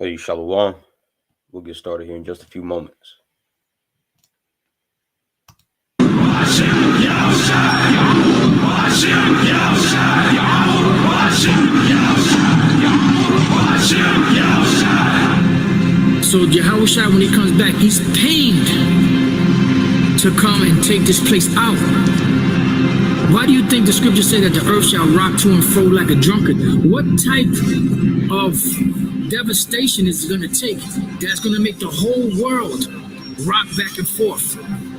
Hey, Shalom. We'll get started here in just a few moments. So Yahushua, when he comes back, he's pained to come and take this place out. Why do you think the scriptures say that the earth shall rock to and fro like a drunkard? What type of devastation is it going to take that's going to make the whole world rock back and forth?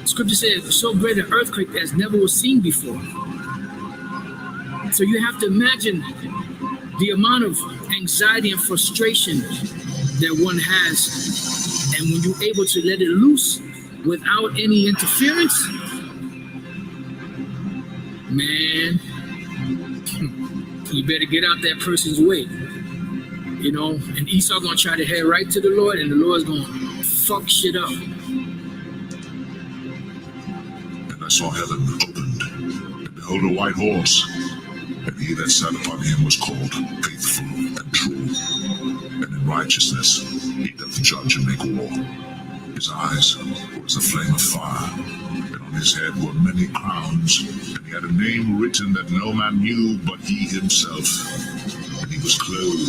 Scripture says so great an earthquake as never was seen before. So you have to imagine the amount of anxiety and frustration that one has, and when you're able to let it loose without any interference, man, you better get out that person's way, you know. And Esau gonna try to head right to the Lord, and the Lord's gonna fuck shit up. And I saw heaven opened, and behold, a white horse, and he that sat upon him was called Faithful and True, and in righteousness he doth judge and make war. His eyes were as a flame of fire, and on his head were many crowns, and he had a name written that no man knew but he himself. And he was clothed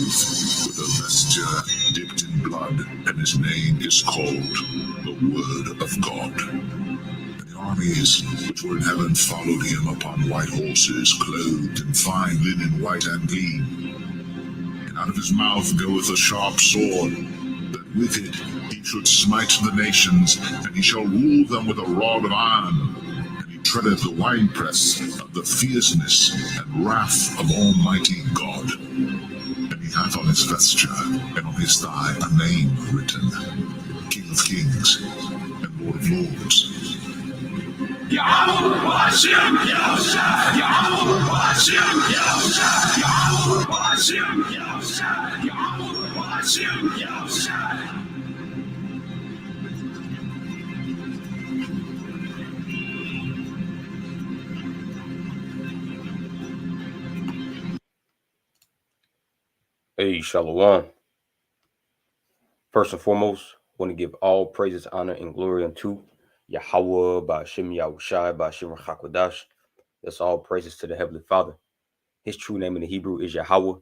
with a vesture dipped in blood, and his name is called the Word of God. And the armies which were in heaven followed him upon white horses, clothed in fine linen, white and clean. And out of his mouth goeth a sharp sword, that with it he should smite the nations, and he shall rule them with a rod of iron. And he treadeth the winepress of the fierceness and wrath of Almighty God. And he hath on his vesture and on his thigh a name written, King of Kings and Lord of Lords. Hey, Shalom. First and foremost, I want to give all praises, honor, and glory unto Yahweh, Ba'ashem Yahushai, Ba'ashem Hakwadash. That's all praises to the Heavenly Father. His true name in the Hebrew is Yahweh,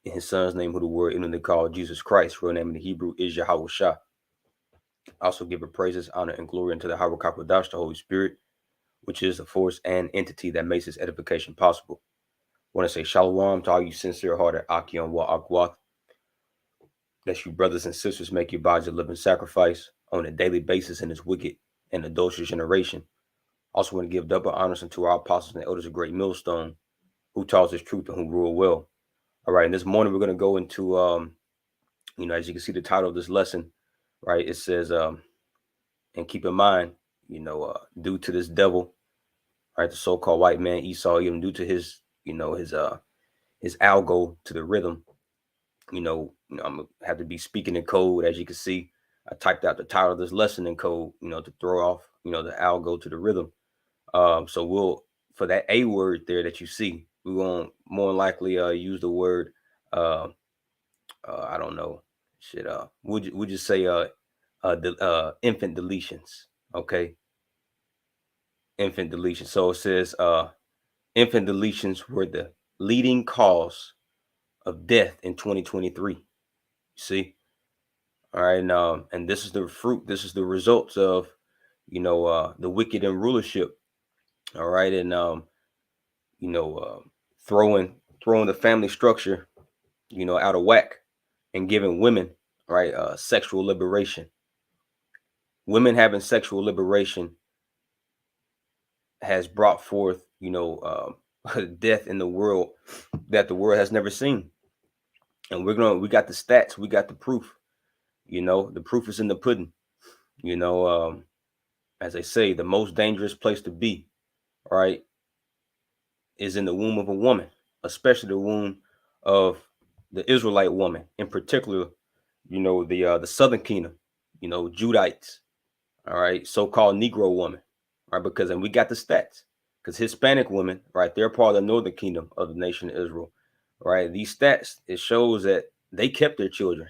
and his son's name, who the word inwardly called Jesus Christ, real name in the Hebrew is Yahushua. I also give a praises, honor, and glory unto the Yahweh Hakwadash, the Holy Spirit, which is the force and entity that makes this edification possible. I want to say Shalom to all you sincere-hearted Akion Wa Akwath. That you brothers and sisters make your bodies a living sacrifice on a daily basis in this wicked and adulterous generation. Also want to give double honors unto our apostles and elders of Great Millstone, who taught us truth and who rule well. All right, and this morning we're going to go into, as you can see the title of this lesson, right? It says, and keep in mind, due to this devil, right, the so-called white man Esau, even due to his algo to the rhythm, I'm gonna have to be speaking in code. As you can see, I typed out the title of this lesson in code, to throw off, the algo to the rhythm. So we'll, for that A word there that you see, we're going to more likely use the word, I don't know, would you say infant deletions? Okay. Infant deletions. So it says infant deletions were the leading cause of death in 2023. You see? All right. And this is the fruit. This is the results of, the wicked in rulership. All right. And, throwing the family structure, out of whack and giving women, right, sexual liberation. Women having sexual liberation has brought forth, death in the world that the world has never seen. And we got the stats, we got the proof, the proof is in the pudding. As they say, the most dangerous place to be, right, is in the womb of a woman, especially the womb of the Israelite woman, in particular, the Southern Kingdom, Judites, all right, so-called Negro woman, right? Because, and we got the stats, because Hispanic women, right, they're part of the Northern Kingdom of the nation of Israel, right? These stats, it shows that they kept their children,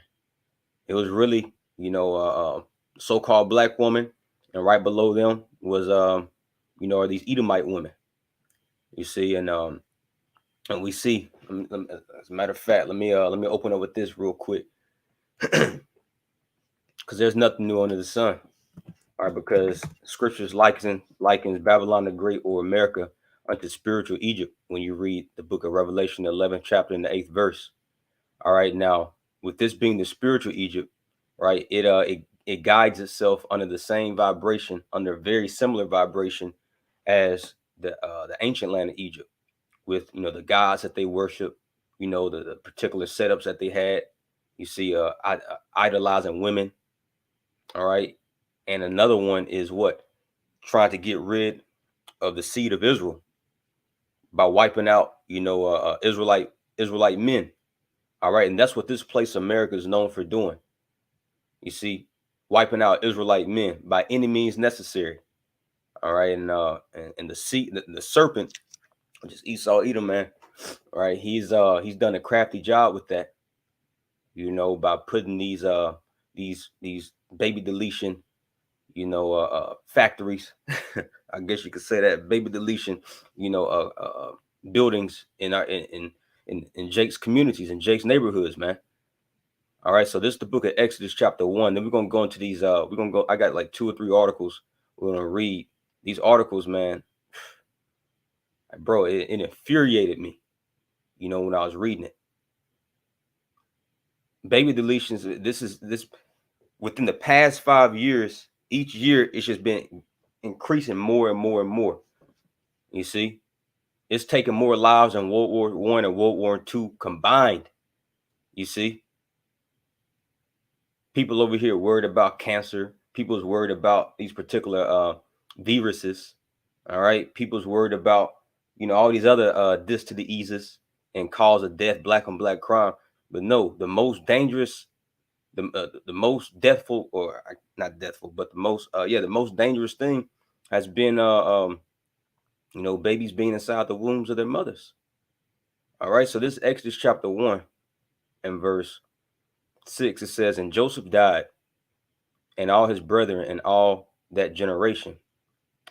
It was really, so-called black woman, and right below them was, are these Edomite women. You see, and we see. As a matter of fact, let me open up with this real quick, because there's nothing new under the sun. All right, because scriptures likens Babylon the Great or America unto spiritual Egypt when you read the book of Revelation, the 11th chapter and the 8th verse. All right, now with this being the spiritual Egypt, right, it guides itself under the same vibration, under very similar vibration as the ancient land of Egypt, with the gods that they worship, the particular setups that they had. You see, idolizing women. All right, and another one is what, trying to get rid of the seed of Israel by wiping out, Israelite men. All right, and that's what this place America is known for doing. You see, wiping out Israelite men by any means necessary. All right, and the seed, the serpent, which is Esau Edom, man. All right, he's done a crafty job with that. By putting these baby deletion, factories. I guess you could say that, baby deletion, buildings in our in Jake's communities, in Jake's neighborhoods, man. All right, so this is the book of Exodus chapter 1. Then we're gonna go into these. We're gonna go. I got like 2 or 3 articles we're gonna read. These articles, man, bro, it infuriated me. When I was reading it. Baby deletions. This within the past 5 years. Each year, it's just been increasing more and more and more. You see, it's taking more lives than World War I and World War II combined. You see, people over here worried about cancer. People's worried about these particular viruses. All right, people's worried about all these other dis to the eases and cause of death, black on black crime. But no, the most dangerous, the most deathful, or not deathful, but the most dangerous thing has been babies being inside the wombs of their mothers. All right, so this is Exodus chapter 1 and verse 6. It says, and Joseph died, and all his brethren, and all that generation,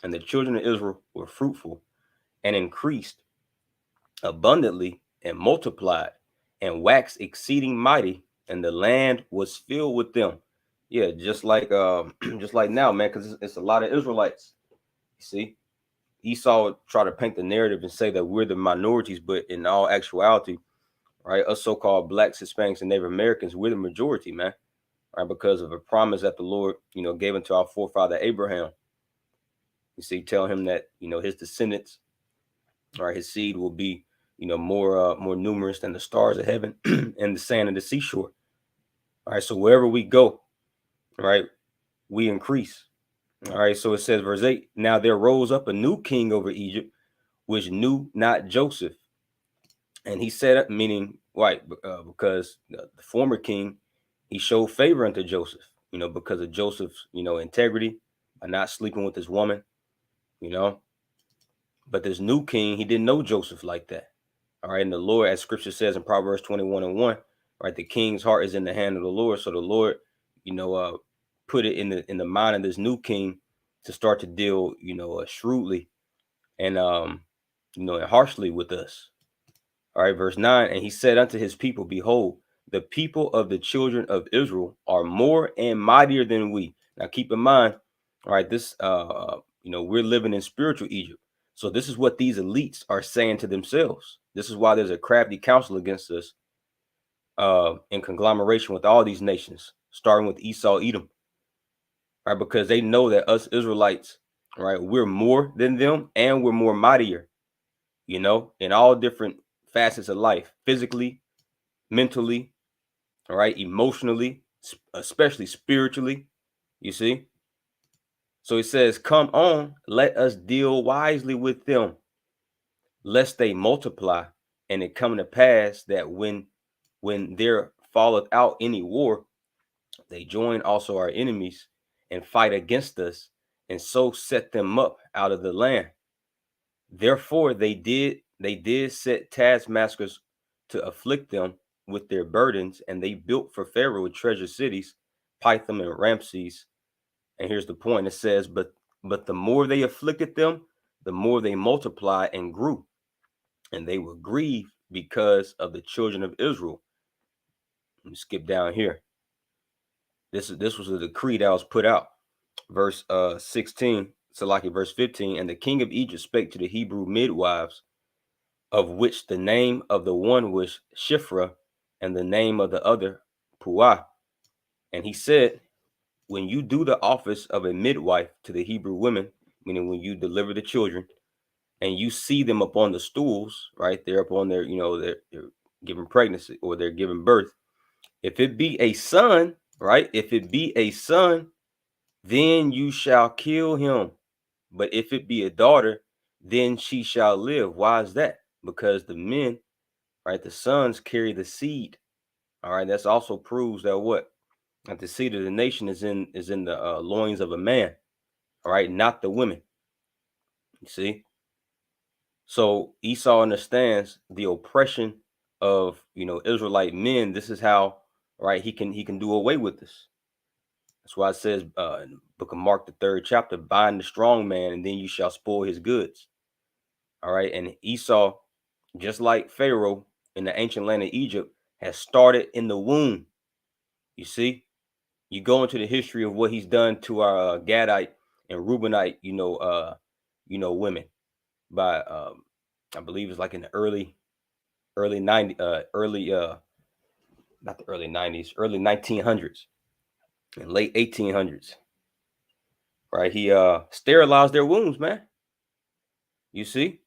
and the children of Israel were fruitful and increased abundantly and multiplied and waxed exceeding mighty, and the land was filled with them. Yeah, just like just like now, man, because it's a lot of Israelites. You see, Esau try to paint the narrative and say that we're the minorities, but in all actuality, right, us so-called blacks, Hispanics, and Native Americans, we're the majority, man. Right, because of a promise that the Lord, gave unto our forefather Abraham. You see, tell him that his descendants, right, his seed will be more numerous than the stars of heaven and the sand of the seashore. All right, so wherever we go, right, we increase. All right, so it says, verse 8, now there rose up a new king over Egypt, which knew not Joseph. And he said, meaning, right, because the former king, he showed favor unto Joseph, because of Joseph's, integrity, by not sleeping with his woman, But this new king, he didn't know Joseph like that. All right, and the Lord, as scripture says in Proverbs 21 and 1, right, the king's heart is in the hand of the Lord. So the Lord, put it in the mind of this new king to start to deal, shrewdly and and harshly with us. All right, verse 9, and he said unto his people, behold, the people of the children of Israel are more and mightier than we. Now keep in mind, all right, this we're living in spiritual Egypt. So this is what these elites are saying to themselves. This is why there's a crafty counsel against us in conglomeration with all these nations, starting with Esau Edom. Right, because they know that us Israelites, right, we're more than them and we're more mightier, in all different facets of life, physically, mentally, all right, emotionally, especially spiritually, you see. So it says, come on, let us deal wisely with them, lest they multiply, and it come to pass that when there falleth out any war, they join also our enemies and fight against us, and so set them up out of the land. Therefore they did set taskmasters to afflict them with their burdens, and they built for Pharaoh treasure cities, Pithom and Ramses. And here's the point: it says, but the more they afflicted them, the more they multiplied and grew, and they were grieved because of the children of Israel. Let me skip down here. This was a decree that was put out. Verse 16, Salaki, verse 15, and the king of Egypt spake to the Hebrew midwives, of which the name of the one was Shiphrah, and the name of the other Puah. And he said, when you do the office of a midwife to the Hebrew women, meaning when you deliver the children, and you see them upon the stools, right? They're upon their, they're giving pregnancy or they're giving birth. If it be a son, right? If it be a son, then you shall kill him. But if it be a daughter, then she shall live. Why is that? Because the men, right, the sons carry the seed. All right, that's also proves that what? That the seed of the nation is in the loins of a man. All right, not the women. You see? So Esau understands the oppression of Israelite men. This is how, right, he can do away with this. That's why it says in the book of Mark, the 3rd chapter, bind the strong man, and then you shall spoil his goods. All right. And Esau, just like Pharaoh in the ancient land of Egypt, has started in the womb. You see, you go into the history of what he's done to our Gadite and Reubenite, women by, I believe it's like in the early 90s, not the early 90s, early 1900s and late 1800s. Right. He sterilized their wombs, man. You see,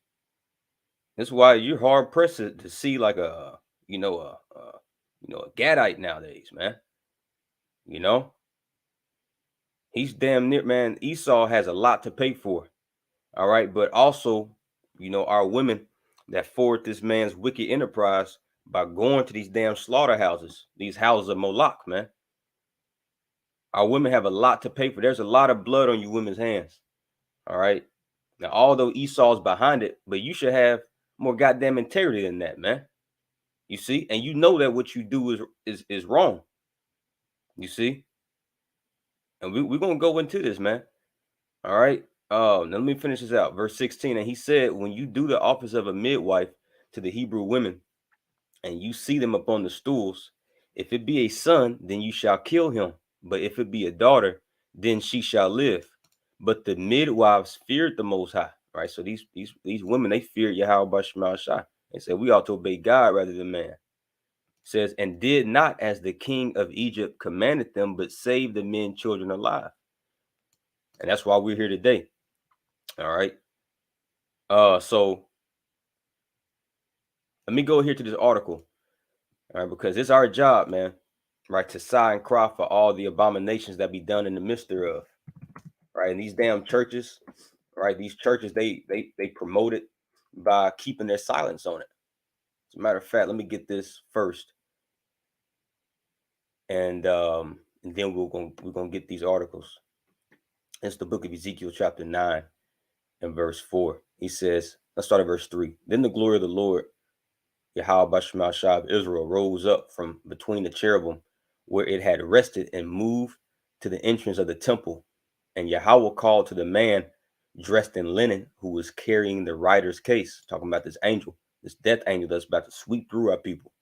that's why you're hard pressed to see like a Gadite nowadays, man. He's damn near, man. Esau has a lot to pay for. All right, but also, our women that forward this man's wicked enterprise by going to these damn slaughterhouses, these houses of Moloch, man. Our women have a lot to pay for. There's a lot of blood on you women's hands. All right. Now, although Esau's behind it, but you should have more goddamn integrity than that, man. You see, and you know that what you do is wrong. You see, and we're gonna go into this, man. All right. Now let me finish this out. Verse 16. And he said, when you do the office of a midwife to the Hebrew women, and you see them upon the stools, if it be a son, then you shall kill him. But if it be a daughter, then she shall live. But the midwives feared the Most High. Right. So these women, they feared Yahweh Shema Shai. They said, we ought to obey God rather than man. It says, and did not as the king of Egypt commanded them, but saved the men children alive. And that's why we're here today. All right. So let me go here to this article. All right, because it's our job, man, right, to sigh and cry for all the abominations that be done in the midst thereof. Right. And these damn churches, right, these churches, they promote it by keeping their silence on it. As a matter of fact, let me get this first. And then we're gonna get these articles. It's the book of Ezekiel, chapter 9 and verse 4. He says, let's start at verse 3. Then the glory of the Lord, Yahweh Shema Shai of Israel, rose up from between the cherubim where it had rested and moved to the entrance of the temple. And Yahweh called to the man dressed in linen who was carrying the writer's case, talking about this angel, this death angel that's about to sweep through our people.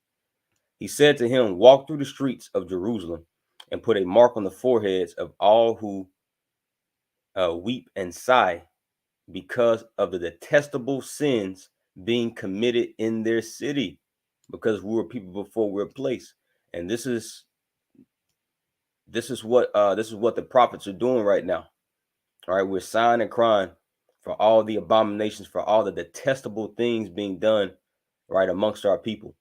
He said to him, walk through the streets of Jerusalem and put a mark on the foreheads of all who weep and sigh because of the detestable sins being committed in their city, because we were people before we were placed. And this is what the prophets are doing right now. All right, we're sighing and crying for all the abominations, for all the detestable things being done right amongst our people.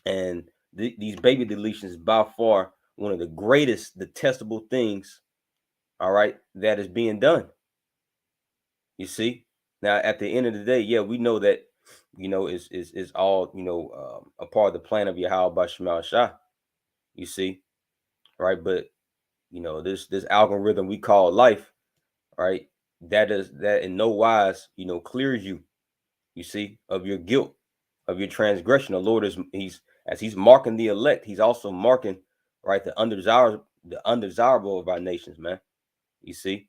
And these baby deletions is by far one of the greatest detestable things, all right, that is being done. You see, now at the end of the day, yeah, we know that is all a part of the plan of Yahweh Shema Shai. You see, right? But this algorithm we call life, right? That in no wise clears you. You see, of your guilt, of your transgression. The Lord is he's marking the elect, he's also marking, right, the undesirable of our nations, man. You see,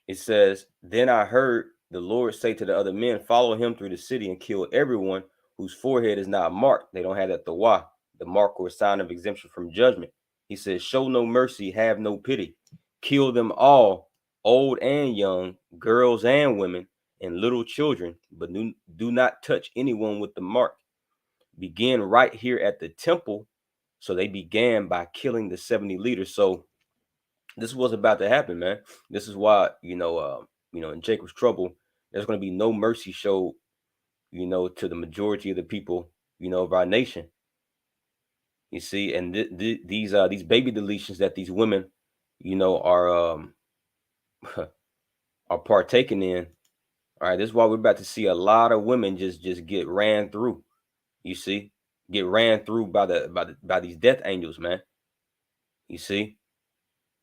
it says, then I heard the Lord say to the other men, follow him through the city and kill everyone whose forehead is not marked. They don't have that tawah, the mark or sign of exemption from judgment. He says, show no mercy, have no pity. Kill them all, old and young, girls and women, and little children, but do not touch anyone with the mark. Begin right here at the temple. So they began by killing the 70 leaders. So this is what's about to happen, man. This is why, in Jacob's trouble, there's going to be no mercy showed, to the majority of the people, of our nation. You see, and these baby deletions that these women, are are partaking in. All right, this is why we're about to see a lot of women just get ran through. You see, get ran through by these death angels, man. You see,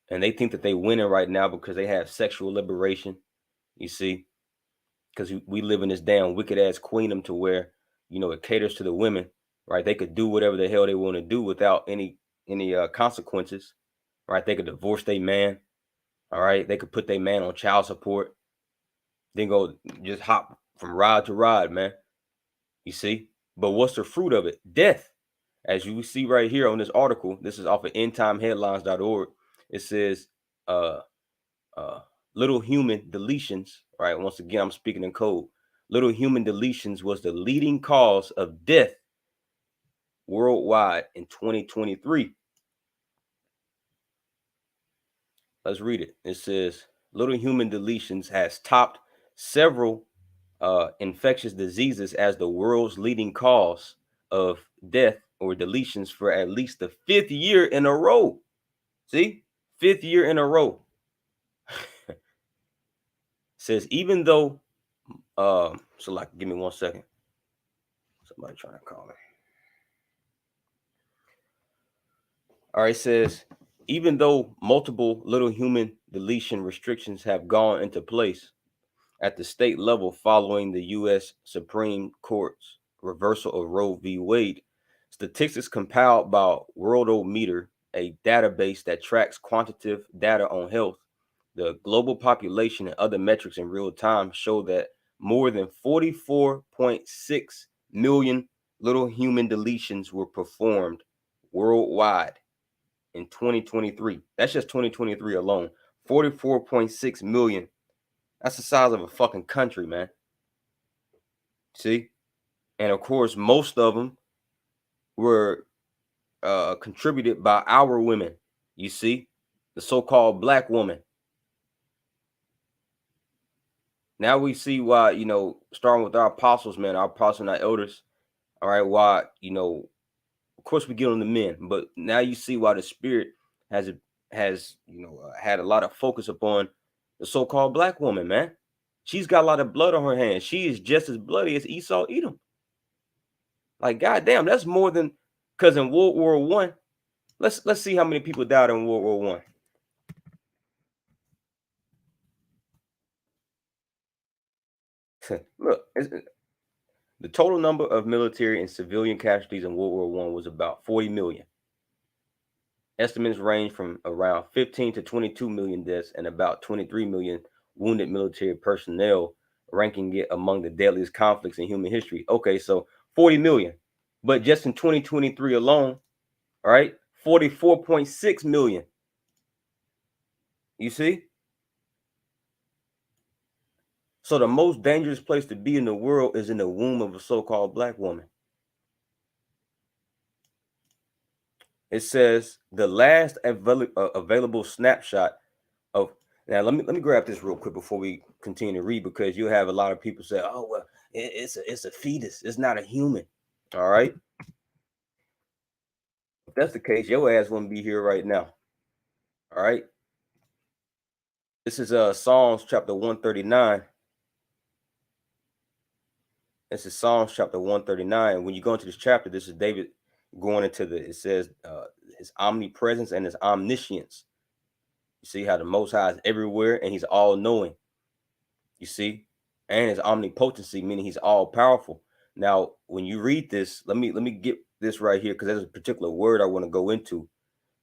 and they think that they winning right now because they have sexual liberation. You see, because we live in this damn wicked ass queendom to where, it caters to the women, right? They could do whatever the hell they want to do without any consequences, right? They could divorce their man, all right? They could put their man on child support, then go just hop from rod to rod, man. You see? But what's the fruit of it? Death. As you see right here on this article, this is off of endtimeheadlines.org. It says, little human deletions, right? Once again, I'm speaking in code. Little human deletions was the leading cause of death worldwide in 2023. Let's read it. It says, little human deletions has topped several infectious diseases as the world's leading cause of death or deletions for at least the 5th year in a row. See? 5th year in a row. Says, even though, so like, give me 1 second. Somebody trying to call me. All right, says, even though multiple little human deletion restrictions have gone into place at the state level following the U.S. Supreme Court's reversal of Roe v. Wade, statistics compiled by Worldometer, a database that tracks quantitative data on health, the global population, and other metrics in real time, show that more than 44.6 million little human deletions were performed worldwide in 2023. That's just 2023 alone. 44.6 million. That's the size of a fucking country, man. See? And of course, most of them were contributed by our women. You see? The so-called black woman. Now we see why, starting with our apostles, man, our apostles and our elders, all right, why, of course we get on the men, but now you see why the Spirit has had a lot of focus upon the so-called black woman, man. She's got a lot of blood on her hands. She is just as bloody as Esau Edom. Like, goddamn, that's more than, because in World War I, let's see how many people died in World War I. Look, the total number of military and civilian casualties in World War I was about 40 million. Estimates range from around 15 to 22 million deaths and about 23 million wounded military personnel, ranking it among the deadliest conflicts in human history. Okay, so 40 million. But just in 2023 alone, all right, 44.6 million. You see? So the most dangerous place to be in the world is in the womb of a so-called black woman. It says the last available snapshot of, now let me grab this real quick before we continue to read, because you have a lot of people say, oh well, it's a fetus, it's not a human. All right. If that's the case, your ass wouldn't be here right now. All right. This is Psalms chapter 139. This is Psalms chapter 139. When you go into this chapter, this is David going into it says his omnipresence and his omniscience. You see how the Most High is everywhere and he's all knowing. You see, and his omnipotency, meaning he's all powerful. Now, when you read this, let me get this right here, because there's a particular word I want to go into.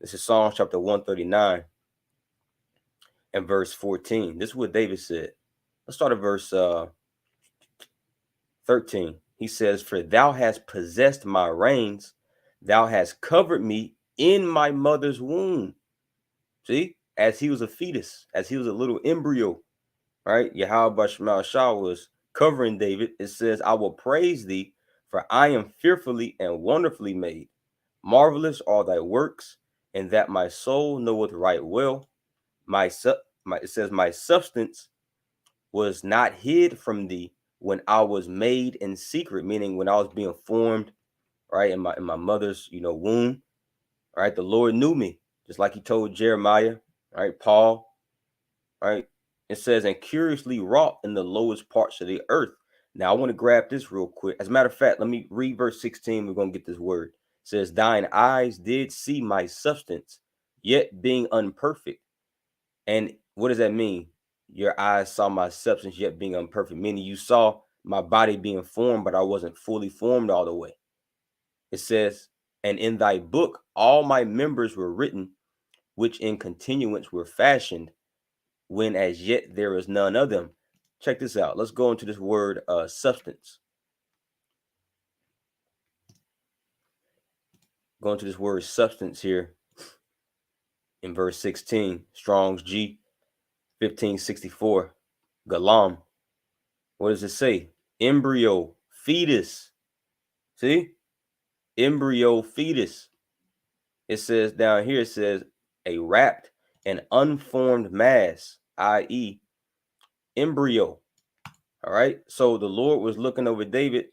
This is Psalms chapter 139 and verse 14. This is what David said. Let's start at verse 13. He says, "For thou hast possessed my reins, thou hast covered me in my mother's womb." See, as he was a fetus, as he was a little embryo, right? Yahweh Shah was covering David. It says, "I will praise thee, for I am fearfully and wonderfully made. Marvelous are thy works, and that my soul knoweth right well. It says, my substance was not hid from thee when I was made in secret," meaning when I was being formed, right, in my mother's, womb. Right, the Lord knew me, just like he told Jeremiah, right, Paul, right. It says, "And curiously wrought in the lowest parts of the earth." Now, I want to grab this real quick. As a matter of fact, let me read verse 16. We're going to get this word. It says, "Thine eyes did see my substance, yet being unperfect." And what does that mean? Your eyes saw my substance, yet being unperfect, meaning you saw my body being formed, but I wasn't fully formed all the way. It says, "And in thy book all my members were written, which in continuance were fashioned, when as yet there is none of them." Check this out. Let's go into this word substance. Go into this word substance here in verse 16. Strong's G 1564. Galam. What does it say? Embryo, fetus. See? Embryo, fetus. It says down here, it says a wrapped and unformed mass, i.e., embryo. All right. So the Lord was looking over David,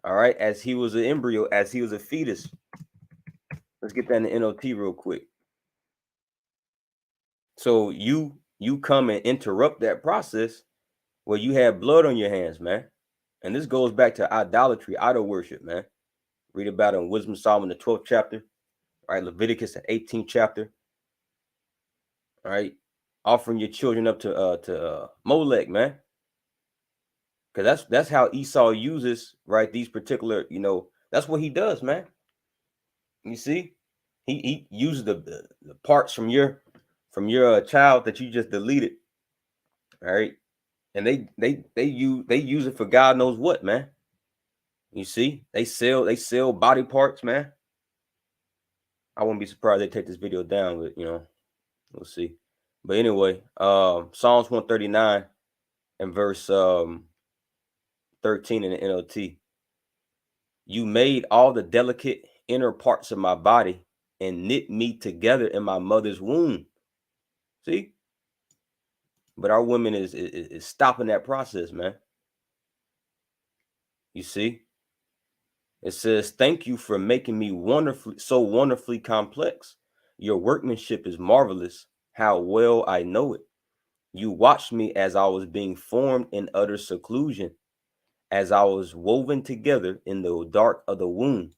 all right, as he was an embryo, as he was a fetus. Let's get that in the NLT real quick. So you come and interrupt that process where you have blood on your hands, man. And this goes back to idolatry, idol worship, man. Read about it in Wisdom Solomon, the 12th chapter, right? Leviticus, the 18th chapter. All right. Offering your children up to Molech, man. Because that's how Esau uses, right, these particular, that's what he does, man. You see, he uses the parts from your child that you just deleted, all right, and they use it for God knows what, man. You see, they sell body parts, man. I wouldn't be surprised they take this video down, but we'll see. But anyway, Psalms 139 and verse 13 in the NLT. "You made all the delicate inner parts of my body and knit me together in my mother's womb." See? But our women is stopping that process, man. You see? It says, "Thank you for making me so wonderfully complex. Your workmanship is marvelous. How well I know it. You watched me as I was being formed in utter seclusion, as I was woven together in the dark of the womb.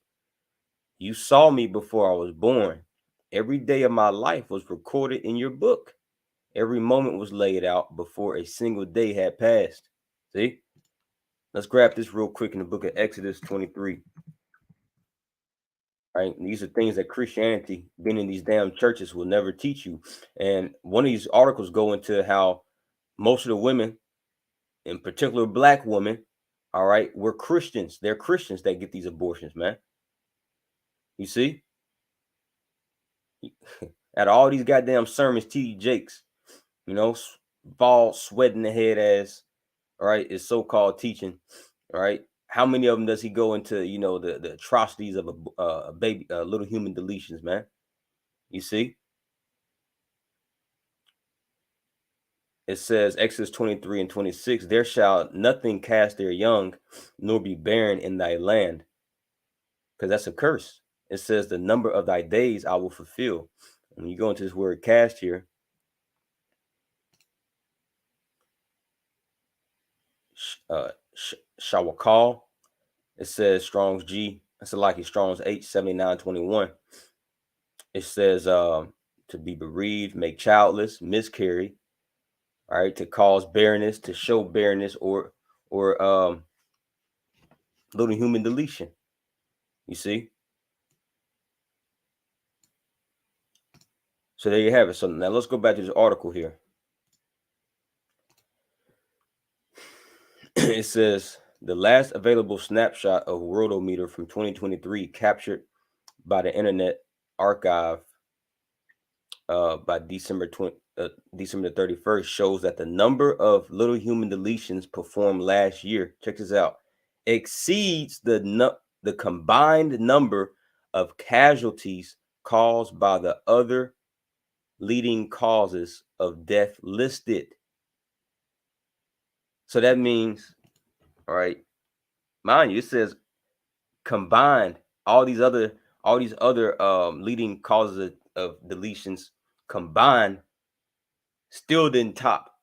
You saw me before I was born. Every day of my life was recorded in your book. Every moment was laid out before a single day had passed." See? Let's grab this real quick in the book of Exodus 23. Right? And these are things that Christianity, being in these damn churches, will never teach you. And one of these articles go into how most of the women, in particular black women, all right, were Christians. They're Christians that get these abortions, man. You see? At all these goddamn sermons, T.D. Jakes, bald, sweating the head ass, all right, is so-called teaching, all right. How many of them does he go into, the atrocities of a baby, little human deletions, man? You see? It says, Exodus 23 and 26, "There shall nothing cast their young, nor be barren in thy land." Because that's a curse. It says, "The number of thy days I will fulfill." When you go into this word cast here, shawakal, it says Strong's G, it's like Strong's H 7921. It says to be bereaved, make childless, miscarry, all right, to cause barrenness, to show barrenness, or little human deletion. You see? So there you have it. So now let's go back to this article here. It says the last available snapshot of worldometer from 2023 captured by the Internet Archive by December 31st shows that the number of little human deletions performed last year, check this out, exceeds the combined number of casualties caused by the other leading causes of death listed. So that means, all right, mind you, it says combined all these other leading causes of deletions combined still didn't top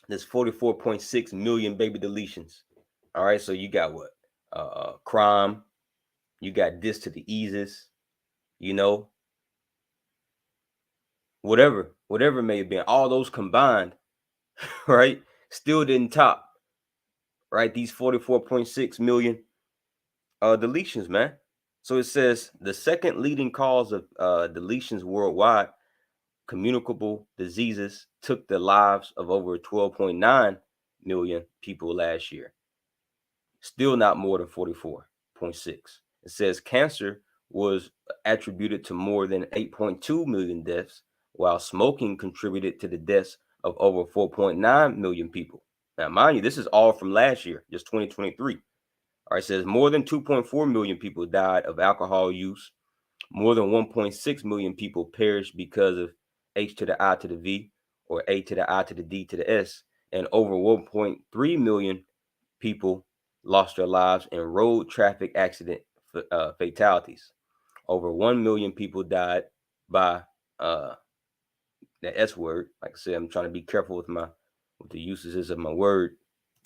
this 44.6 million baby deletions. All right, so you got what? Crime, you got this to the eases, you know, whatever it may have been, all those combined, right, still didn't top, right, these 44.6 million deletions, man. So it says the second leading cause of deletions worldwide, communicable diseases, took the lives of over 12.9 million people last year. Still not more than 44.6. It says cancer was attributed to more than 8.2 million deaths, while smoking contributed to the deaths of over 4.9 million people. Now, mind you, this is all from last year, just 2023. All right, it says more than 2.4 million people died of alcohol use. More than 1.6 million people perished because of H to the I to the V or A to the I to the D to the S. And over 1.3 million people lost their lives in road traffic accident fatalities. Over 1 million people died by the S word. Like I said, I'm trying to be careful with the usages of my word.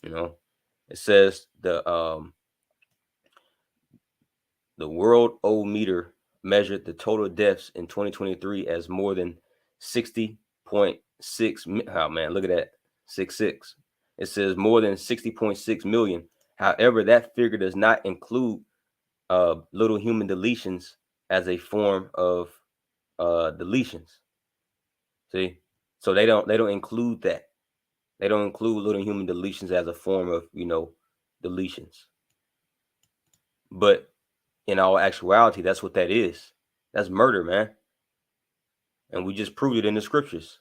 You know, it says the worldometer measured the total deaths in 2023 as more than 60.6. Oh man, look at that, 66. It says more than 60.6 million. However, that figure does not include little human deletions as a form of deletions. See, so they don't include that. They don't include little human deletions as a form of deletions. But in all actuality, that's what that is. That's murder, man. And we just proved it in the scriptures.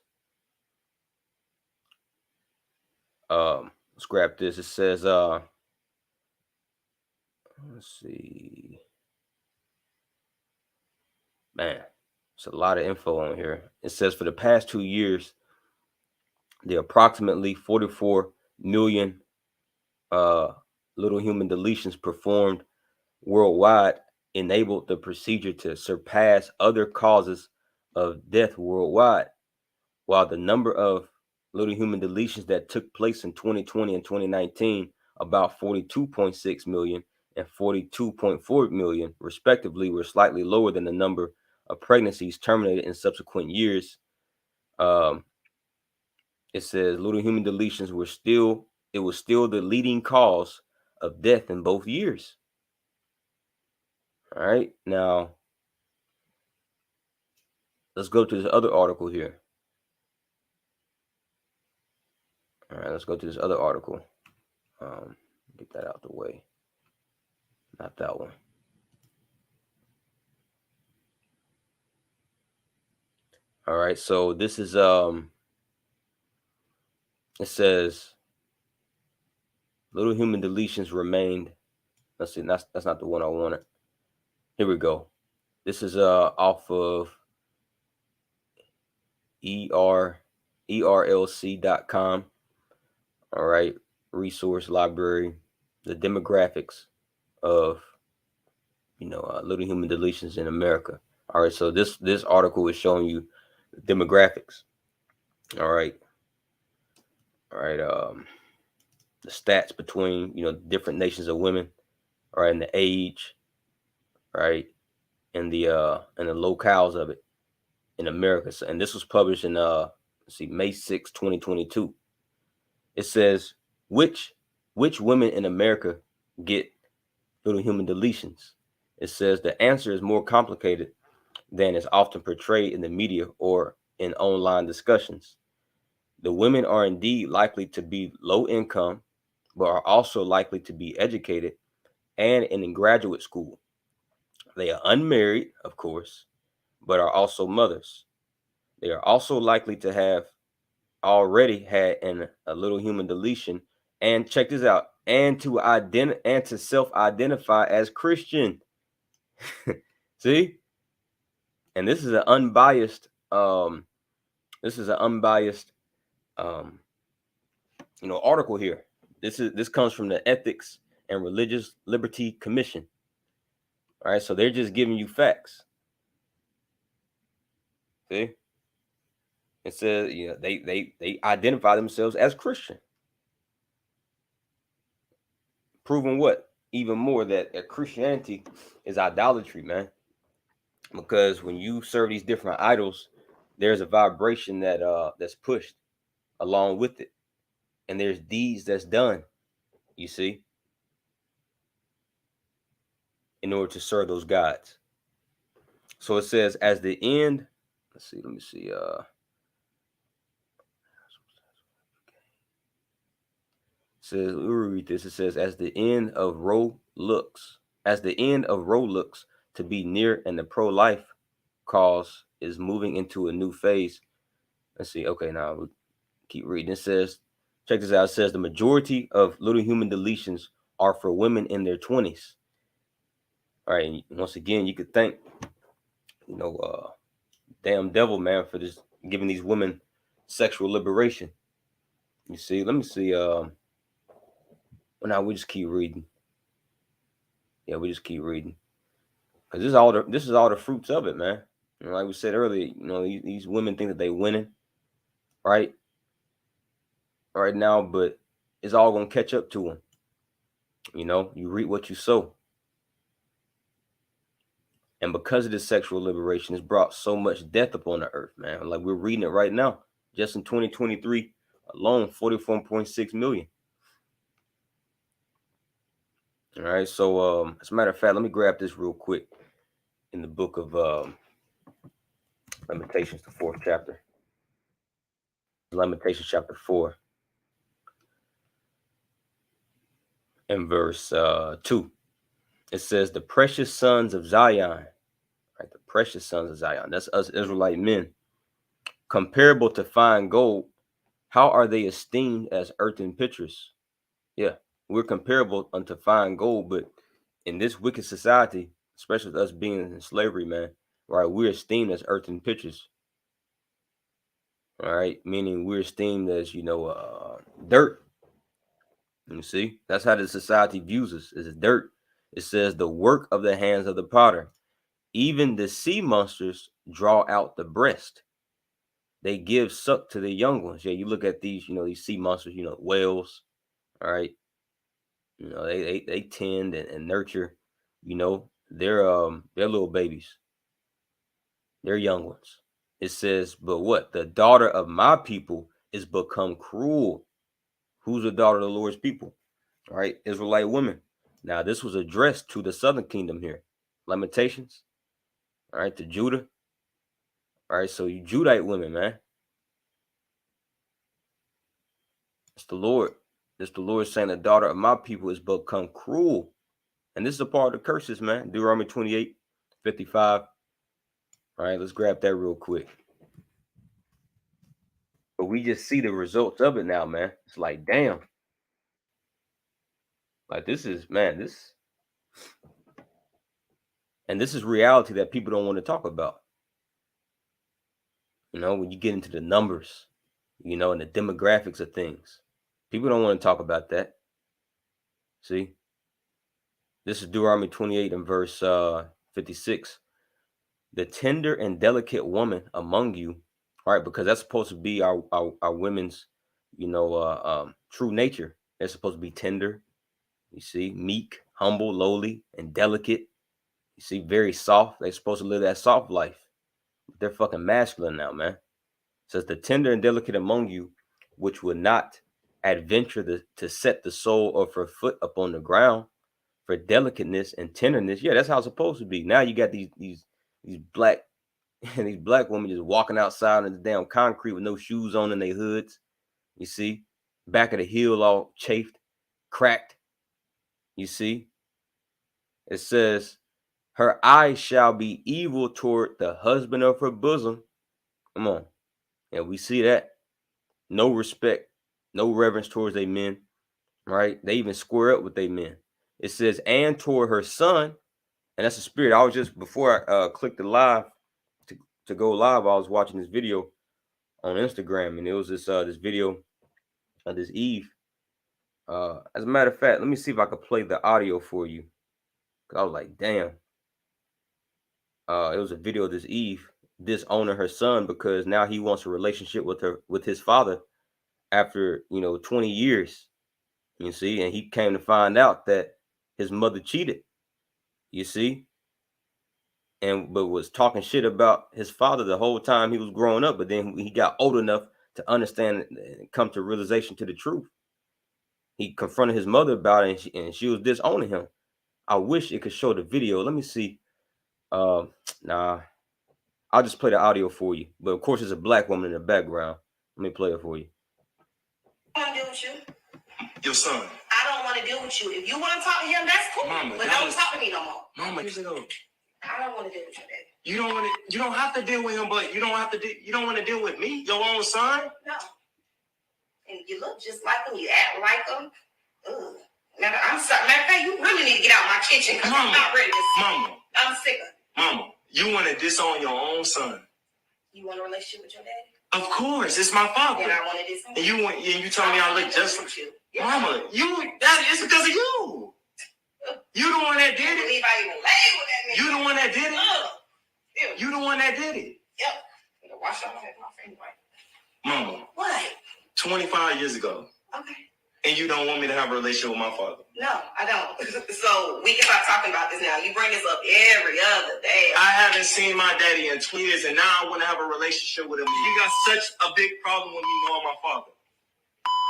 Let's grab this. It says, let's see. Man, it's a lot of info on here. It says for the past 2 years, the approximately 44 million little human deletions performed worldwide enabled the procedure to surpass other causes of death worldwide, while the number of little human deletions that took place in 2020 and 2019, about 42.6 million and 42.4 million respectively, were slightly lower than the number of pregnancies terminated in subsequent years. It says little human deletions was still the leading cause of death in both years. All right, now let's go to this other article here. All right, let's go to this other article. Get that out the way. Not that one. All right, so this is it says little human deletions remained. Let's see, that's not the one I wanted. Here we go. This is off of erlc.com. All right, resource library, the demographics of little human deletions in America. All right, so this article is showing you demographics. All right, the stats between different nations of women, all right, and the age, right, and the locales of it in America. So, and this was published in May 6, 2022. It says which women in America get little human deletions. It says the answer is more complicated than is often portrayed in the media or in online discussions. The women are indeed likely to be low income, but are also likely to be educated and in graduate school. They are unmarried, of course, but are also mothers. They are also likely to have already had a little human deletion, and check this out, and to self-identify as Christian. See? And this is an unbiased um article here. This comes from the Ethics and Religious Liberty Commission. All right, so they're just giving you facts. See? It says, they identify themselves as Christian. Proving what? Even more that Christianity is idolatry, man. Because when you serve these different idols, there's a vibration that's pushed along with it. And there's deeds that's done, you see, in order to serve those gods. So it says, as the end, let me see. Says, we'll read this. It says, as the end of Roe looks to be near, and the pro-life cause is moving into a new phase. Let's see. Okay, now we'll keep reading. It says, check this out. It says the majority of little human deletions are for women in their 20s. All right. And once again, you could thank, damn devil, man, for this giving these women sexual liberation. You see, let me see. Now we just keep reading. Yeah, we just keep reading. Because this is all the fruits of it, man. Like we said earlier, these women think that they winning, right now, but it's all gonna catch up to them. You reap what you sow. And because of this sexual liberation, it's brought so much death upon the earth, man. Like we're reading it right now. Just in 2023 alone, 44.6 million. All right. So as a matter of fact, let me grab this real quick in the book of Lamentations, the 4th chapter. Lamentations chapter 4 and verse 2. It says, the precious sons of Zion, right? The precious sons of Zion. That's us Israelite men. Comparable to fine gold, how are they esteemed as earthen pitchers? Yeah, we're comparable unto fine gold, but in this wicked society, especially with us being in slavery, man, right, we're esteemed as earthen pitchers. All right, meaning we're esteemed as, dirt. You see, that's how the society views us, as dirt. It says the work of the hands of the potter. Even the sea monsters draw out the breast. They give suck to the young ones. Yeah, you look at these, these sea monsters, whales. All right, they tend and nurture, their little babies, their young ones. It says, but what? The daughter of my people is become cruel. Who's the daughter of the Lord's people? All right, Israelite women. Now, this was addressed to the southern kingdom here. Lamentations. All right, to Judah. All right, so you Judite women, man. It's the Lord. It's the Lord saying the daughter of my people is become cruel. And this is a part of the curses, man. Deuteronomy 28:55. All right, let's grab that real quick. But we just see the results of it now, man. It's like, damn. Like this is reality that people don't want to talk about. When you get into the numbers, and the demographics of things, people don't want to talk about that. See, this is Deuteronomy 28 and verse 56. The tender and delicate woman among you, all right, because that's supposed to be our women's, true nature. They're supposed to be tender, you see, meek, humble, lowly, and delicate. You see, very soft. They're supposed to live that soft life. But they're fucking masculine now, man. It says the tender and delicate among you, which would not adventure to set the sole of her foot upon the ground. for delicateness and tenderness. Yeah, that's how it's supposed to be. Now you got these black and these black women just walking outside in the damn concrete with no shoes on in their hoods. You see, back of the heel all chafed, cracked. You see, it says, her eyes shall be evil toward the husband of her bosom. Come on. And we see that. No respect, no reverence towards their men, right? They even square up with their men. It says, and toward her son, and that's the spirit. I was just, before I clicked the live to go live, I was watching this video on Instagram, and it was this video of this Eve. As a matter of fact, let me see if I could play the audio for you. Cause I was like, damn. It was a video of this Eve disowning her son because now he wants a relationship with his father after 20 years. You see, and he came to find out that his mother cheated. You see, but was talking shit about his father the whole time he was growing up. But then he got old enough to understand and come to realization to the truth. He confronted his mother about it, and she was disowning him. I wish it could show the video. Let me see. Nah, I'll just play the audio for you. But of course, there's a black woman in the background. Let me play it for you. I want to deal with you. Your son. I don't want to deal with you. If you want to talk to him, that's cool. Mama, but don't talk to me no more. Mama, years ago. I don't want to deal with your daddy. You don't want to. You don't have to deal with him, but you don't have to. You don't want to deal with me, your own son. No. And you look just like him. You act like him. Ugh. I'm sorry. Matter of fact, you really need to get out of my kitchen because I'm not ready to see. Mama. I'm sick of it. Mama, you want to disown your own son. You want a relationship with your daddy? Of course, it's my father. And I want to disown you. And you told me I look just like you. Yeah. Mama, it's because of you. You the one that did I it. believe I even lay with that man. You the one that did it. Ew. You the one that did it. Yep. I'm gonna wash off my friend wife. Mama. What? 25 years ago. Okay. And you don't want me to have a relationship with my father? No, I don't. So we can start talking about this now. You bring this up every other day. I haven't seen my daddy in 20 years, and now I want to have a relationship with him. You got such a big problem with me knowing my father.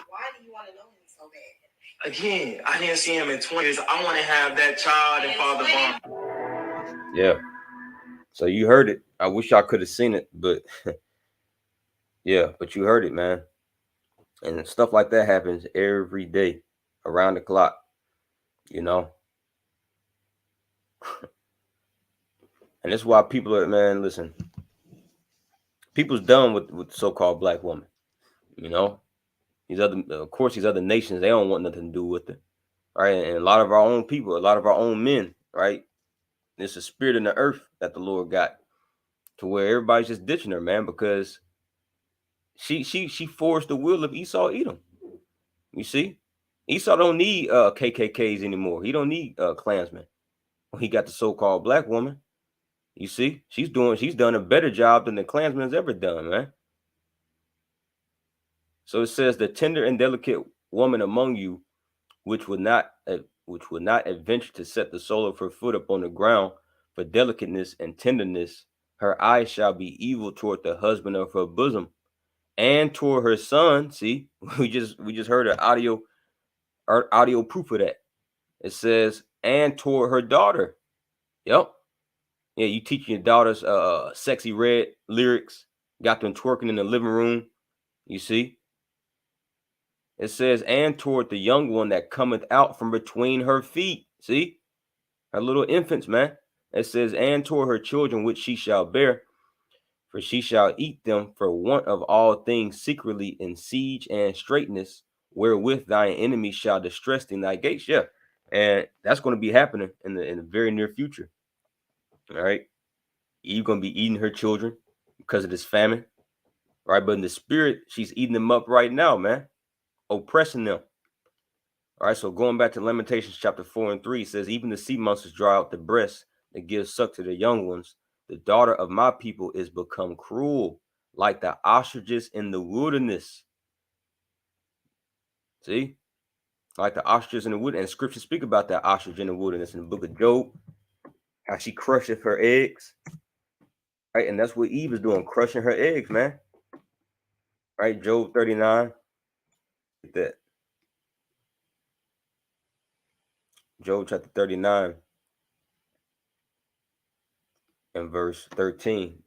Why do you want to know him so bad? Again, I didn't see him in 20 years. I want to have that child and father bond. Yeah. So you heard it. I wish I could have seen it, but yeah, but you heard it, man. And stuff like that happens every day around the clock, And that's why people are, man, listen, people's done with so-called black women, These other nations, they don't want nothing to do with it, right? And a lot of our own people, a lot of our own men, right? It's a spirit in the earth that the Lord got to where everybody's just ditching her, man, because she forced the will of Esau Edom. You see, Esau don't need KKKs anymore. He don't need Klansmen. He got the so-called black woman. You see, she's done a better job than the Klansman's ever done, man. So it says, the tender and delicate woman among you, which would not adventure to set the sole of her foot upon the ground for delicateness and tenderness, her eyes shall be evil toward the husband of her bosom, and toward her son. See, we just heard an audio proof of that. It says, and toward her daughter. Yep. Yeah, you teaching your daughters sexy red lyrics, got them twerking in the living room. You see? It says, and toward the young one that cometh out from between her feet. See? Her little infants, man. It says, and toward her children which she shall bear, for she shall eat them for want of all things secretly in siege and straitness, wherewith thine enemy shall distress in thy gates. Yeah. And that's going to be happening in the very near future. All right. Eve going to be eating her children because of this famine. Right. But in the spirit, she's eating them up right now, man. Oppressing them. All right. So going back to Lamentations chapter 4 and 3, it says, even the sea monsters draw out the breast that gives suck to the young ones. The daughter of my people is become cruel, like the ostriches in the wilderness. See? Like the ostriches in the wilderness. And scriptures speak about that ostrich in the wilderness in the book of Job. How she crushes her eggs. Right? And that's what Eve is doing, crushing her eggs, man. Right? Job 39. Get that. Job chapter 39 and verse 13.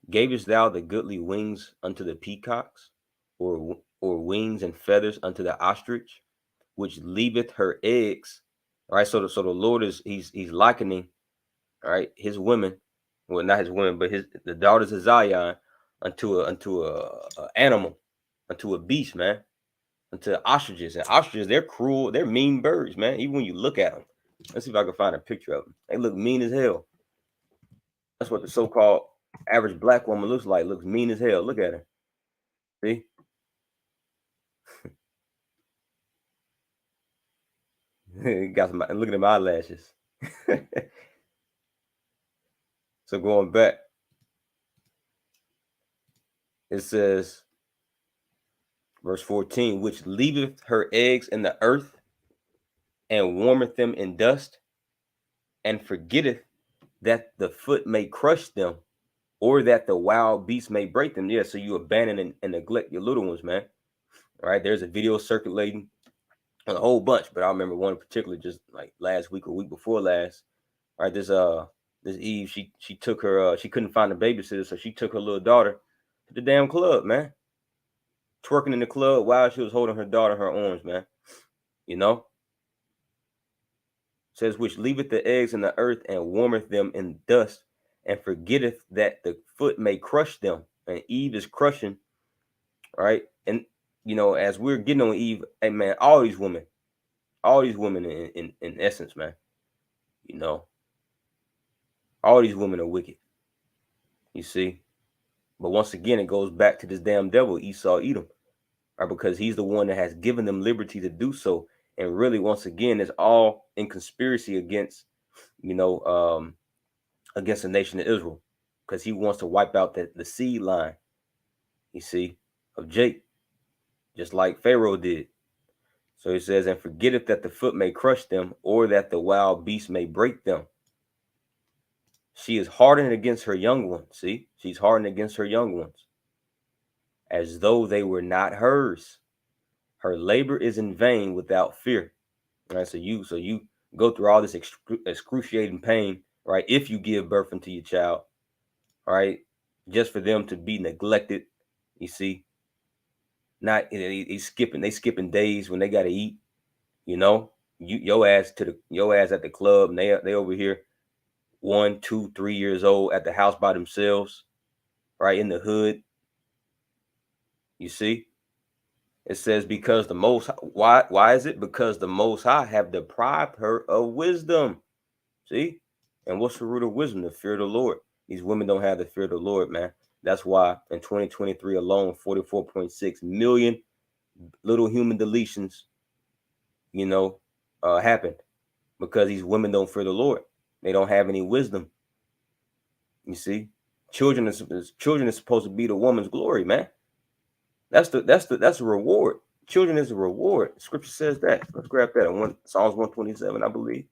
Gavest thou the goodly wings unto the peacocks, or wings and feathers unto the ostrich, which leaveth her eggs? All right, so the Lord is he's likening, all right, his women, well, not his women, but the daughters of Zion unto a animal, unto a beast, man, unto ostriches. And ostriches, they're cruel, they're mean birds, man. Even when you look at them, let's see if I can find a picture of them. They look mean as hell. That's what the so-called average black woman looks like. Looks mean as hell. Look at her. See? Got some. Look at my eyelashes. So going back, it says, verse 14, which leaveth her eggs in the earth, and warmeth them in dust, and forgetteth that the foot may crush them, or that the wild beast may break them. Yeah, so you abandon and neglect your little ones, man. All right, there's a video circulating, a whole bunch, but I remember one in particular just like last week or week before last. All right, this Eve, she took her, she couldn't find a babysitter, so she took her little daughter to the damn club, man. Twerking in the club while she was holding her daughter in her arms, man. You know? It says, which leaveth the eggs in the earth and warmeth them in dust, and forgetteth that the foot may crush them. And Eve is crushing, right? And you know, as we're getting on Eve, hey man, all these women in essence, man, you know, all these women are wicked. You see? But once again, it goes back to this damn devil, Esau, Edom, right? Because he's the one that has given them liberty to do so. And really, once again, it's all in conspiracy against, you know, against the nation of Israel, because he wants to wipe out the seed line, you see, of Jake, just like Pharaoh did. So he says, and forgetteth that the foot may crush them, or that the wild beast may break them. She is hardened against her young ones. See, she's hardened against her young ones, as though they were not hers. Her labor is in vain without fear. All right, so you go through all this excruciating pain, right? If you give birth unto your child, all right, just for them to be neglected, you see. Not they skipping days when they got to eat, you know. Your ass at the club, and they over here 1, 2, 3 years old at the house by themselves, right in the hood. You see, it says because the most why is it? Because the Most High have deprived her of wisdom. See, and what's the root of wisdom? The fear of the Lord. These women don't have the fear of the Lord, man. That's why in 2023 alone, 44.6 million little human deletions, you know, happened because these women don't fear the Lord. They don't have any wisdom. You see, children is supposed to be the woman's glory, man. That's a reward. Children is a reward. Scripture says that. Let's grab that in Psalms 127, I believe.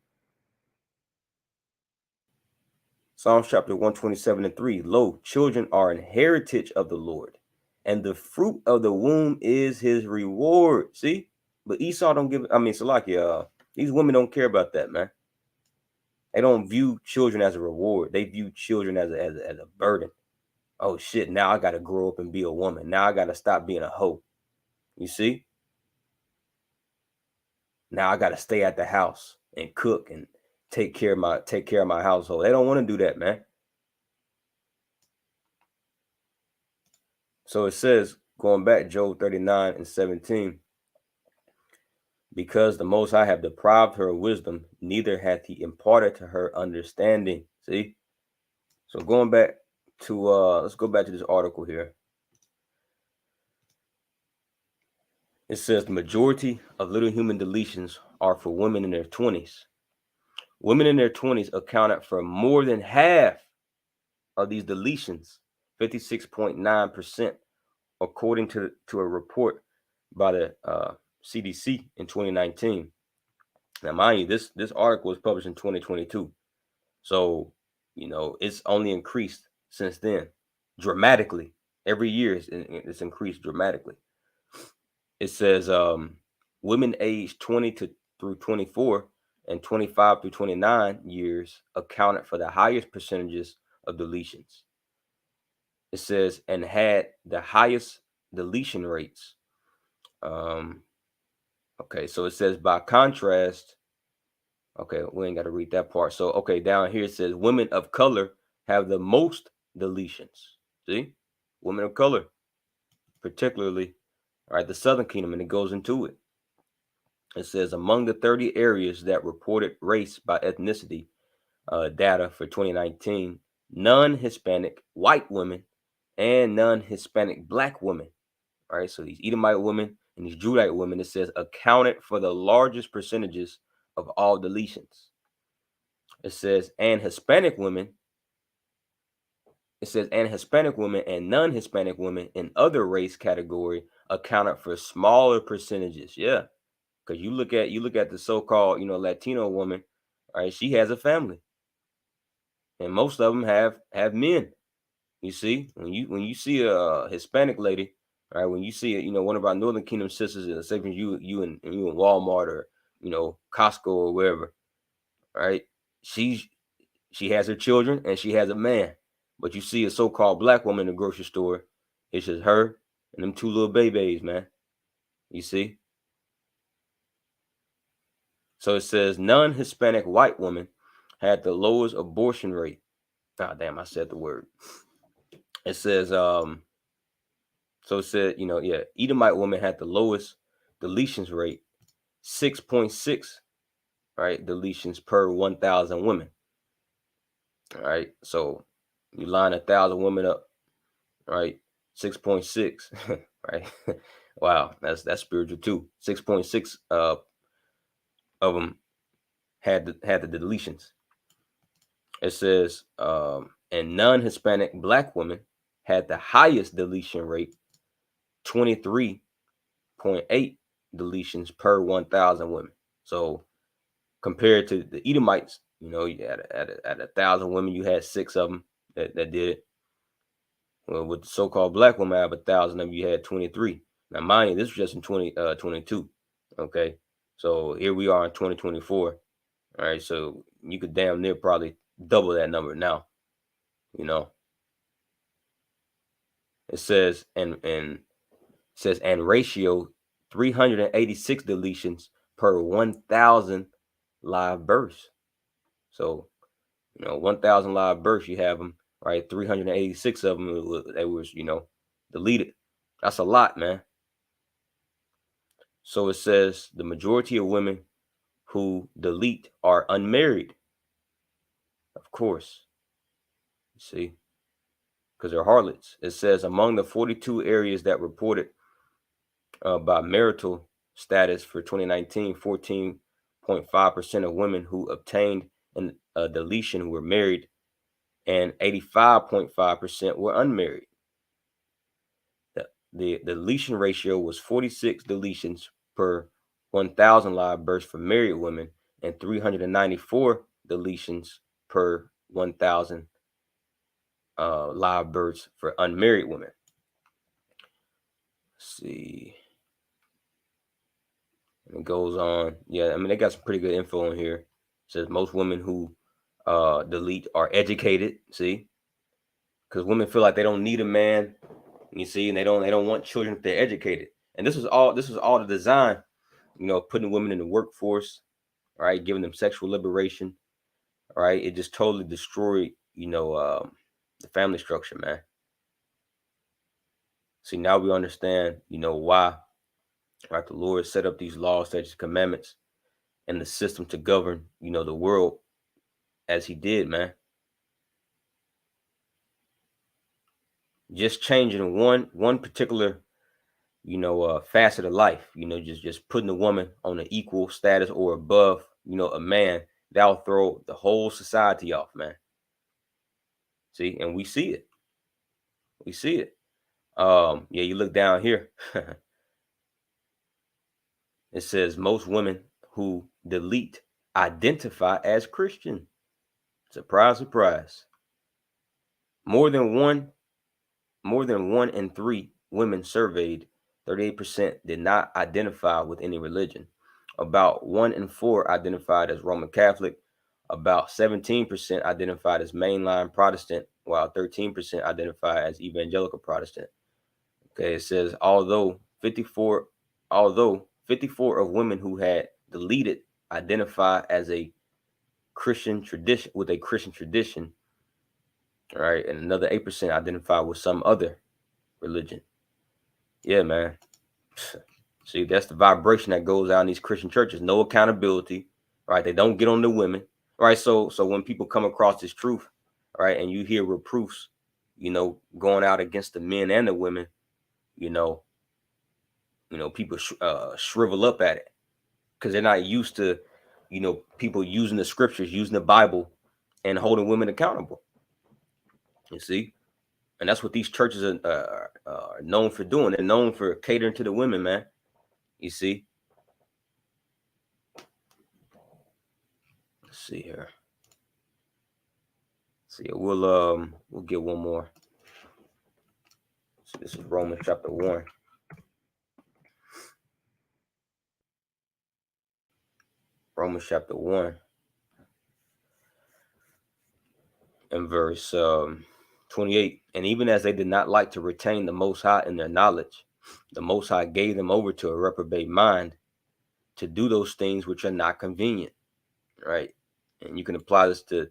Psalms chapter 127 and 3. Lo, children are an heritage of the Lord, and the fruit of the womb is his reward. See? But Esau don't give, Salakia, these women don't care about that, man. They don't view children as a reward. They view children as a burden. Oh shit, now I gotta grow up and be a woman. Now I gotta stop being a hoe. You see? Now I gotta stay at the house and cook and take care of my household. They don't want to do that, man. So it says, going back, Job 39 and 17, because the Most High have deprived her of wisdom, neither hath he imparted to her understanding. See? So going back to, let's go back to this article here. It says the majority of little human deletions are for women in their 20s. Women in their 20s accounted for more than half of these deletions, 56.9%, according to a report by the CDC in 2019. Now, mind you, this article was published in 2022. So, you know, it's only increased since then dramatically. Every year it's increased dramatically. It says women aged 20 through 24 and 25 through 29 years accounted for the highest percentages of deletions. It says, and had the highest deletion rates. Okay, so it says, by contrast, okay, we ain't got to read that part. So, okay, down here it says women of color have the most deletions. See, women of color, particularly, all right, the Southern Kingdom, and it goes into it. It says among the 30 areas that reported race by ethnicity data for 2019, non-Hispanic white women and non-Hispanic black women, all right, so these Edomite women and these Judite women, it says, accounted for the largest percentages of all deletions. It says, and Hispanic women, and non-Hispanic women in other race category accounted for smaller percentages. Yeah, because you look at the so-called, Latino woman, right? She has a family, and most of them have men. You see, when you see a Hispanic lady, right? When you see one of our Northern Kingdom sisters, say for you in Walmart or Costco or wherever, right? She has her children and she has a man. But you see a so-called black woman in the grocery store, it's just her and them two little babies, man. You see? So it says non-Hispanic white woman had the lowest abortion rate. Ah, damn, I said the word. It says, so it said, Edomite woman had the lowest deletions rate, 6.6, right? Deletions per 1,000 women. All right. So you line 1,000 women up, right? 6.6, right? Wow, that's spiritual too. 6.6 of them had the deletions. It says, and non-Hispanic black women had the highest deletion rate, 23.8 deletions per 1,000 women. So compared to the Edomites, you had at 1,000 women, you had 6 of them that did it. Well, with the so-called black woman, out of 1,000 of them, you had 23. Now, mind you, this was just in 2022. Okay, so here we are in 2024. All right, so you could damn near probably double that number now. It says and ratio 386 deletions per 1,000 live births. So 1,000 live births, you have them, right? 386 of them they was deleted. That's a lot, man. So it says the majority of women who delete are unmarried. Of course, you see, because they're harlots. It says among the 42 areas that reported by marital status for 2019, 14.5% of women who obtained a deletion were married, and 85.5% were unmarried. The deletion ratio was 46 deletions per 1,000 live births for married women and 394 deletions per 1,000 live births for unmarried women. Let's see. And it goes on. Yeah, I mean, they got some pretty good info in here. It says most women who delete are educated. See, because women feel like they don't need a man. You see, and they don't want children if they're educated. And this was all the design, putting women in the workforce, right? Giving them sexual liberation, right? It just totally destroyed, the family structure, man. See, now we understand, why, right? The Lord set up these laws, statutes, commandments, and the system to govern, the world as He did, man. Just changing one particular, facet of life, just putting a woman on an equal status or above, a man, that'll throw the whole society off, man. See, and we see it. We see it. Yeah, you look down here. It says most women who delete identify as Christian. Surprise, surprise. More than one in 3 women surveyed, 38%, did not identify with any religion. About 1 in 4 identified as Roman Catholic, about 17% identified as mainline Protestant, while 13% identified as evangelical Protestant. Okay, it says although 54 of women who had deleted identify as a Christian tradition with a Christian tradition, all right, and another 8% identify with some other religion. Yeah, man. See, that's the vibration that goes out in these Christian churches. No accountability, right? They don't get on the women, right? So when people come across this truth, right, and you hear reproofs, going out against the men and the women, people shrivel up at it because they're not used to, people using the scriptures, using the Bible, and holding women accountable. You see, and that's what these churches are known for doing. They're known for catering to the women, man. You see. Let's see here. See, we'll get one more. So this is Romans chapter 1. Romans chapter 1 and verse 28. And even as they did not like to retain the Most High in their knowledge, the Most High gave them over to a reprobate mind to do those things which are not convenient, right? And you can apply this to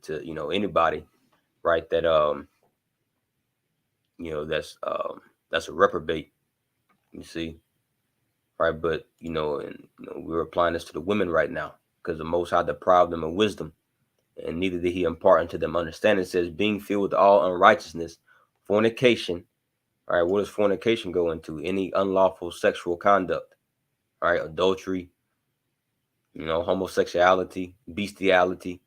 anybody, right? That that's a reprobate, you see, right? But we're applying this to the women right now because the Most High deprived them of wisdom, and neither did He impart unto them understanding. It says, being filled with all unrighteousness, fornication. All right, what does fornication go into? Any unlawful sexual conduct, all right, adultery, homosexuality, bestiality.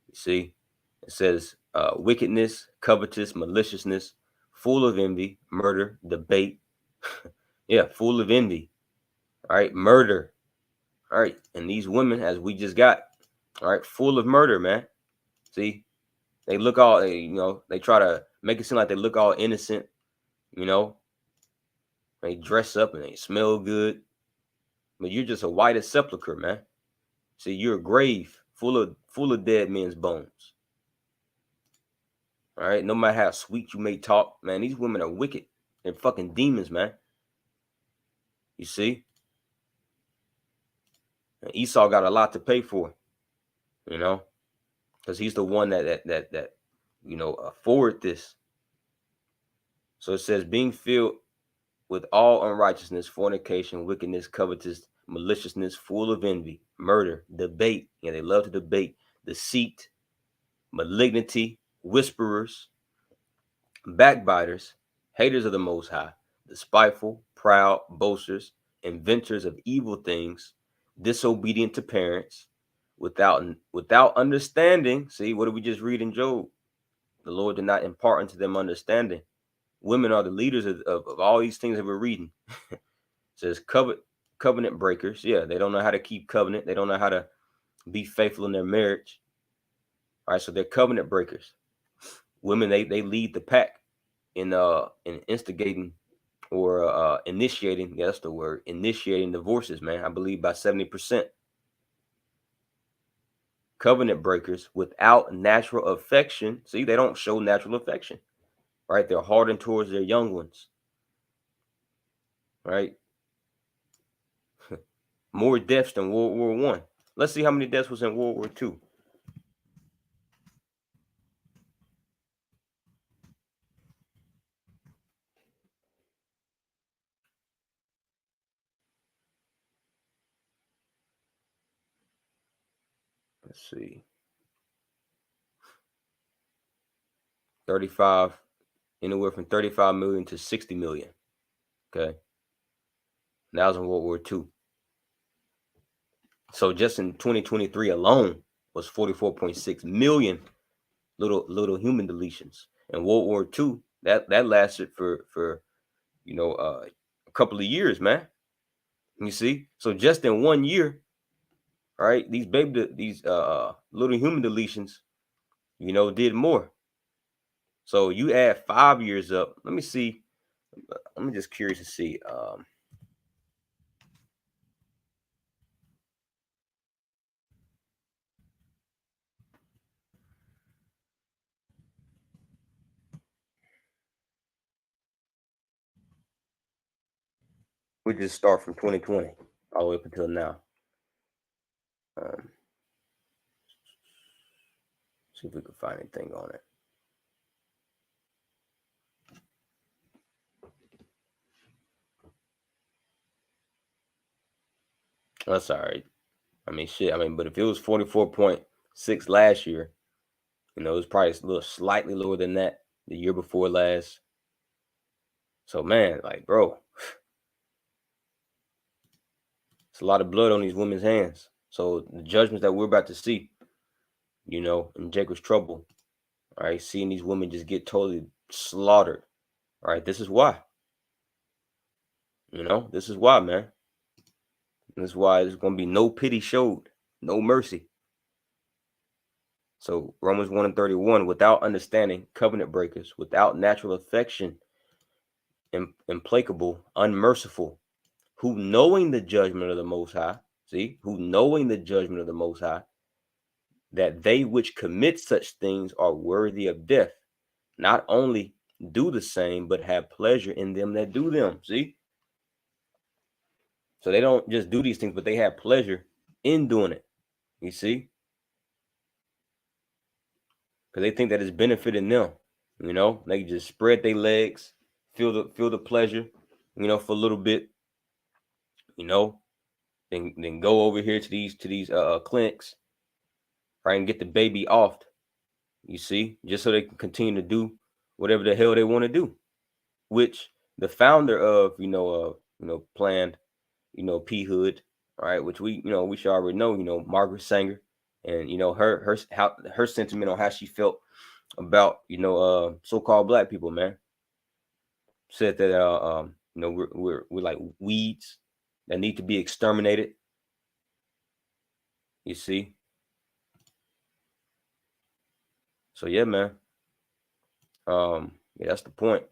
You see, it says wickedness, covetous, maliciousness, full of envy, murder, debate. Yeah, full of envy. All right, murder. All right, and these women, as we just got, all right, full of murder, man. See, they look all, they try to make it seem like they look all innocent, they dress up and they smell good, but you're just a white as sepulcher, man. See, you're a grave full of dead men's bones. All right, no matter how sweet you may talk, man, these women are wicked. They're fucking demons, man. You see, and Esau got a lot to pay for, because he's the one that forward this. So it says, being filled with all unrighteousness, fornication, wickedness, covetous, maliciousness, full of envy, murder, debate. Yeah, they love to debate. Deceit, malignity, whisperers, backbiters, haters of the Most High, despiteful, proud, boasters, inventors of evil things, disobedient to parents, without understanding. See, what did we just read in Job? The Lord did not impart unto them understanding. Women are the leaders of all these things that we're reading. It says covenant breakers. Yeah, they don't know how to keep covenant. They don't know how to be faithful in their marriage. All right, so they're covenant breakers. Women, they lead the pack in instigating or initiating. Yeah, that's the word. Initiating divorces, man. I believe by 70%. Covenant breakers without natural affection. See, they don't show natural affection. Right? They're hardened towards their young ones. Right? More deaths than World War I. Let's see how many deaths was in World War II. Let's see. 35, anywhere from 35 million to 60 million. Okay. And that was in World War II. So just in 2023 alone was 44.6 million little human deletions. And World War II, that lasted for a couple of years, man. You see? So just in 1 year, all right, these little human deletions, did more. So you add 5 years up. Let me see. I'm just curious to see. We just start from 2020 all the way up until now. See if we can find anything on it. That's all right. I mean, shit. I mean, but if it was 44.6 last year, you know, it was probably a little slightly lower than that the year before last. So, man, like, bro, it's a lot of blood on these women's hands. So the judgments that we're about to see, you know, in Jacob's trouble, all right, seeing these women just get totally slaughtered. All right, this is why. You know, this is why, man. This is why there's going to be no pity showed, no mercy. So Romans 1:31, without understanding, covenant breakers, without natural affection, implacable, unmerciful, who knowing the judgment of the Most High, who knowing the judgment of the Most High, that they which commit such things are worthy of death, not only do the same, but have pleasure in them that do them. See? So they don't just do these things, but they have pleasure in doing it. You see? Because they think that it's benefiting them. You know, they just spread their legs, feel the pleasure, you know, for a little bit, you know, then go over here to these clinics, right, and get the baby off. You see, just so they can continue to do whatever the hell they want to do, which the founder of Planned, P-hood, right, which we should already know, Margaret Sanger, and her sentiment on how she felt about so-called black people, man. Said that we're like weeds that need to be exterminated. You see? So yeah, man. Yeah, that's the point.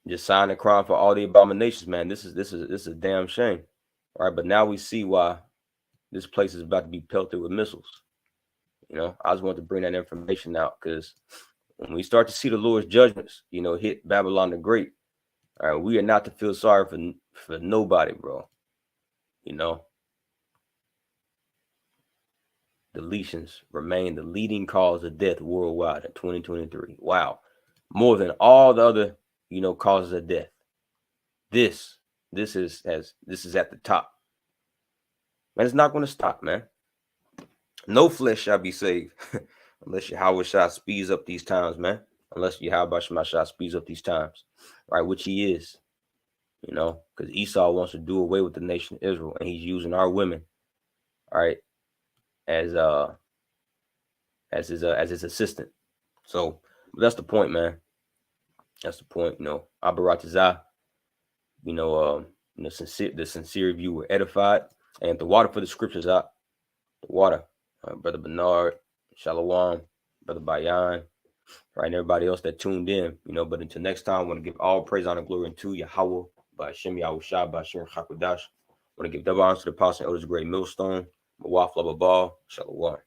Just sign the crime for all the abominations, man. This is a damn shame. All right, but now we see why this place is about to be pelted with missiles. You know, I just want to bring that information out because when we start to see the Lord's judgments, hit Babylon the Great, all right, we are not to feel sorry for nobody, bro. Deletions remain the leading cause of death worldwide in 2023. Wow. More than all the other, causes of death. This is at the top. And it's not going to stop, man. No flesh shall be saved unless Yahweh Shah speeds up these times, man. Unless Yahweh Shah speeds up these times, right? Which he is, because Esau wants to do away with the nation of Israel, and he's using our women, all right, as his assistant. So that's the point, man. That's the point. AB0R+I0NS, the sincere view were edified, and the water for the scriptures out. The water, Brother Bernard, Shalom, Brother Bayan, right, and everybody else that tuned in, but until next time, I want to give all praise, honor, glory unto Yahweh, by Shem Yahushua, by Shem Hakodash. I want to give double honor to the apostle and elders, great millstone, Mawaf Lababal, Shalom.